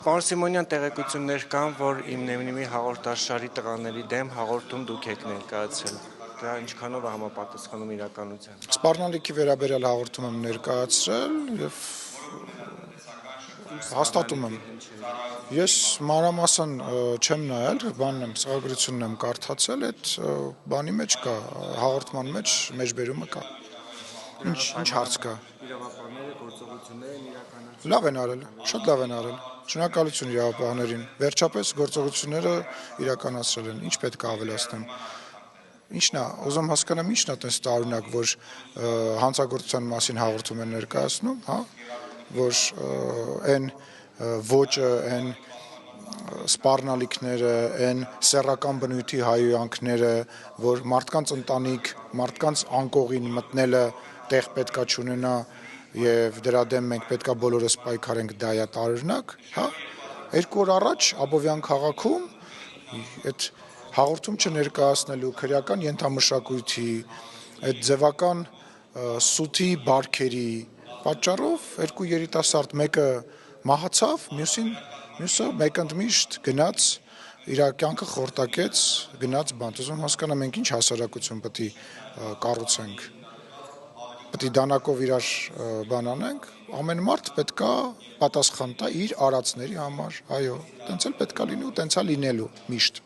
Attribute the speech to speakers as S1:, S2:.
S1: Պարոն Սիմոնյան, տեղեկություններ կան, որ Իմնեմնիմի հաղորդաշարի տղաների դեմ հաղորդում դուք եք ներկայացրել։ Դա ինչքանով է համապատասխանում իրականության։
S2: Սպառնալիքի վերաբերյալ հաղորդում եմ ներկայացրել եւ հաստատում եմ։ Ես մանրամասն չեմ նայել, բանն եմ, սաղագրությունն եմ կարդացել, այդ բանի մեջ կա, հաղորդման մեջ մեջբերումը կա։ Ինչ հարց կա։
S1: Իրավապահները գործողություններ են իրականացրել։
S2: Լավ են արել, շատ լավ են արել։ Շնորհակալություն իրավապահներին։ Վերջապես գործողությունները իրականացրել են։ Ինչ պետք է ավելացնեմ։ Ինչն է, ուզում հասկանամ ինչն է այդպես տարօրինակ, որ հանցագործության մասին հաղորդում են ներկայացնում, հա, որ այն ոճը, այն սպառնալիքները, այն սեռական բնույթի հայհոյանքները, որ մարդկանց ընտանիք, մարդկանց անկողին մտնելը տեղ պետքա չունենա եւ դրա դեմ մենք պետքա բոլորս պայքարենք, դա է տարօրինակ, հա։ 2 օր առաջ Աբովյան քաղաքում այդ հաղորդում չներկայացնելու քրեական ենթամշակույթի, այդ ձևական սութի բարքերի պատճառով 2 երիտասարդ մեկը մահացավ, մյուսը մեկընդմիշտ գնաց իր կյանքը խորտակեց, գնաց բանտ։ Ուզում հասկանամ մենք ինչ հասարակություն պետք է կառուցենք։ Պետք է դանակով իրար բան անենք, ամեն մարդ պետքա պատասխան տա իր արածների համար, այո, տենց էլ պետքա լինի ու տենց է լինելու միշտ։